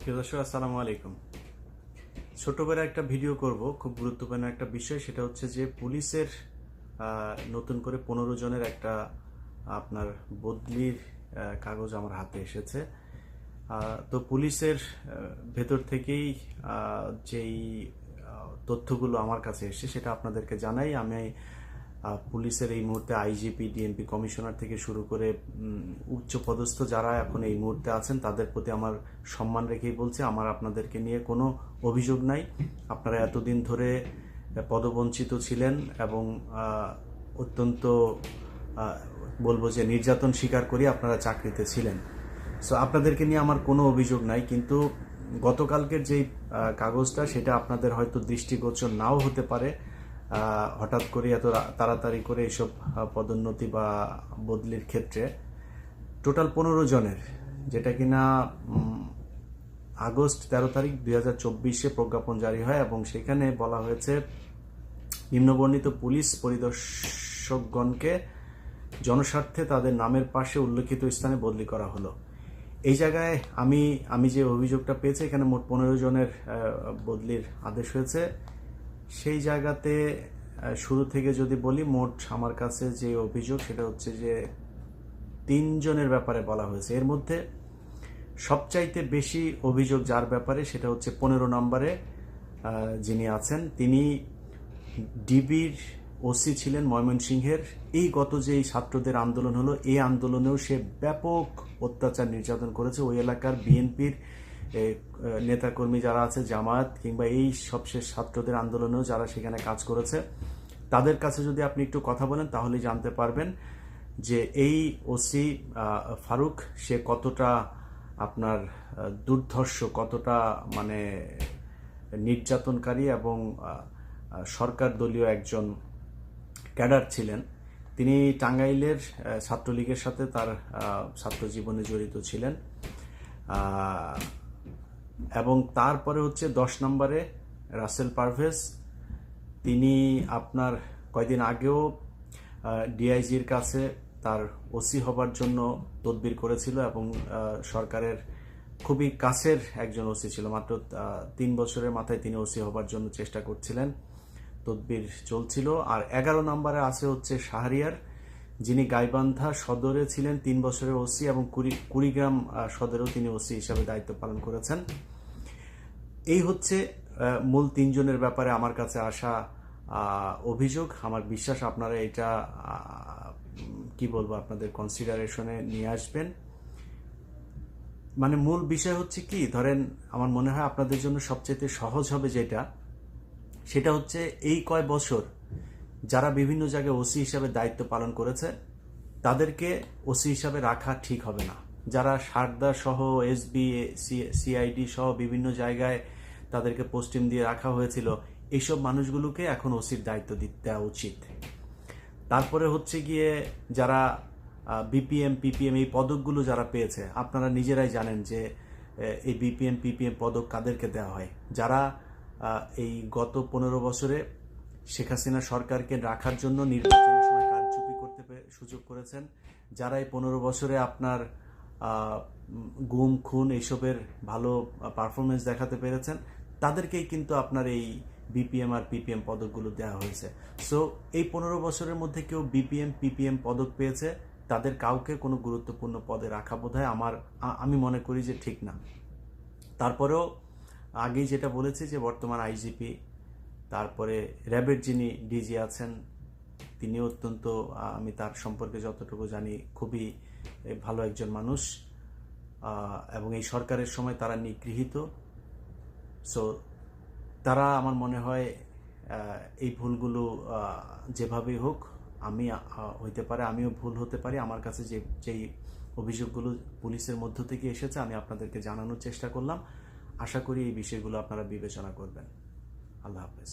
প্রিয় দর্শক, আসসালামু আলাইকুম। ছোট করে একটা ভিডিও করব, খুব গুরুত্বপূর্ণ একটা বিষয়। সেটা হচ্ছে যে পুলিশের নতুন করে 15 জনের একটা আপনার বদলির কাগজ আমার হাতে এসেছে। তো পুলিশের ভেতর থেকেই যেই তথ্যগুলো আমার কাছে এসেছে সেটা আপনাদেরকে জানাই। আমি পুলিশের এই মুহূর্তে আইজিপি, ডিএমপি কমিশনার থেকে শুরু করে উচ্চ পদস্থ যারা এখন এই মুহূর্তে আছেন তাদের প্রতি আমার সম্মান রেখেই বলছি, আমার আপনাদেরকে নিয়ে কোনো অভিযোগ নাই। আপনারা এতদিন ধরে পদবঞ্চিত ছিলেন এবং অত্যন্ত বলবো যে নির্যাতন স্বীকার করি আপনারা চাকরিতে ছিলেন। সো আপনাদেরকে নিয়ে আমার কোনো অভিযোগ নাই, কিন্তু গতকালকের যেই কাগজটা সেটা আপনাদের হয়তো দৃষ্টিগোচর নাও হতে পারে। হঠাৎ করে এত তাড়াতাড়ি করে এইসব পদোন্নতি বা বদলির ক্ষেত্রে টোটাল 15 জনের, যেটা কিনা আগস্ট 13 তারিখ 2024 প্রজ্ঞাপন জারি হয় এবং সেখানে বলা হয়েছে নিম্নবর্ণিত পুলিশ পরিদর্শকগণকে জনস্বার্থে তাদের নামের পাশে উল্লেখিত স্থানে বদলি করা হলো। এই জায়গায় আমি যে অভিযোগটা পেয়েছি, এখানে মোট 15 জনের বদলির আদেশ হয়েছে। সেই জায়গাতে শুরু থেকে যদি বলি, মোট আমার কাছে যে অভিযোগ সেটা হচ্ছে যে 3 জনের ব্যাপারে বলা হয়েছে। এর মধ্যে সবচাইতে বেশি অভিযোগ যার ব্যাপারে সেটা হচ্ছে 15 নম্বরে যিনি আছেন, তিনি ডিবির ওসি ছিলেন ময়মনসিংহের। এই গত যে ছাত্রদের আন্দোলন হলো, এই আন্দোলনেও সে ব্যাপক অত্যাচার নির্যাতন করেছে। ওই এলাকার বিএনপির নেতাকর্মী যারা আছে, জামায়াত কিংবা এই সবশেষ ছাত্রদের আন্দোলনেও যারা সেখানে কাজ করেছে, তাদের কাছে যদি আপনি একটু কথা বলেন তাহলেই জানতে পারবেন যে এই ওসি ফারুক সে কতটা আপনার দুর্ধর্ষ, কতটা মানে নির্যাতনকারী এবং সরকার দলীয় একজন ক্যাডার ছিলেন। তিনি টাঙ্গাইলের ছাত্রলীগের সাথে তার ছাত্র জীবনে জড়িত ছিলেন। এবং তারপরে হচ্ছে 10 নম্বরে রাসেল পারভেজ, তিনি আপনার কয়দিন আগেও ডিআইজির কাছে তার ওসি হবার জন্য তদবির করেছিল এবং সরকারের খুবই কাছের একজন ওসি ছিল। মাত্র 3 বছরের মাথায় তিনি ওসি হবার জন্য চেষ্টা করছিলেন, তদবির চলছিল। আর 11 নম্বরে আছে হচ্ছে শাহরিয়ার, যিনি গাইবান্ধা সদরে ছিলেন 3 বছরের ওসি এবং কুড়িগ্রাম সদরেও তিনি ওসি হিসাবে দায়িত্ব পালন করেছেন। এই হচ্ছে মূল 3 জনের ব্যাপারে আমার কাছে আসা অভিযোগ। আমার বিশ্বাস আপনারা এটা কি বলবো আপনাদের কনসিডারেশনে নিয়ে আসবেন। মানে মূল বিষয় হচ্ছে কি, ধরেন আমার মনে হয় আপনাদের জন্য সবচেয়ে সহজ হবে যেটা, সেটা হচ্ছে এই কয় বছর যারা বিভিন্ন জায়গায় ওসি হিসাবে দায়িত্ব পালন করেছে তাদেরকে ওসি হিসাবে রাখা ঠিক হবে না। যারা সারদা সহ এসবি, সিআইডি সহ বিভিন্ন জায়গায় তাদেরকে পোস্টিং দিয়ে রাখা হয়েছিল, এইসব মানুষগুলোকে এখন ওসির দায়িত্ব দেওয়া উচিত। তারপরে হচ্ছে গিয়ে যারা বিপিএম, পিপিএম এই পদকগুলো যারা পেয়েছে, আপনারা নিজেরাই জানেন যে এই বিপিএম, পিপিএম পদক কাদেরকে দেওয়া হয়। যারা এই গত 15 বছরে শেখ হাসিনা সরকারকে রাখার জন্য নির্বাচনের সময় কারচুপি করতে সুযোগ করেছেন, যারা এই 15 বছরে আপনার গুম খুন এইসবের ভালো পারফরমেন্স দেখাতে পেরেছেন, তাদেরকেই কিন্তু আপনার এই বিপিএম আর পিপিএম পদকগুলো দেওয়া হয়েছে। সো এই 15 বছরের মধ্যে কেউ বিপিএম, পিপিএম পদক পেয়েছে, তাদের কাউকে কোনো গুরুত্বপূর্ণ পদে রাখা বোধহয় আমি মনে করি যে ঠিক না। তারপরেও আগেই যেটা বলেছি যে বর্তমান আইজিপি, তারপরে র্যাবের যিনি ডিজি আছেন, তিনি অত্যন্ত, আমি তার সম্পর্কে যতটুকু জানি খুবই ভালো একজন মানুষ এবং এই সরকারের সময় তারা নিগৃহীত। সো তারা আমার মনে হয় এই ভুলগুলো যেভাবেই হোক, আমি হইতে পারে আমিও ভুল হতে পারি, আমার কাছে যেই অভিযোগগুলো পুলিশের মধ্য থেকে এসেছে আমি আপনাদেরকে জানানোর চেষ্টা করলাম। আশা করি এই বিষয়গুলো আপনারা বিবেচনা করবেন। আল্লাহ হাফেজ।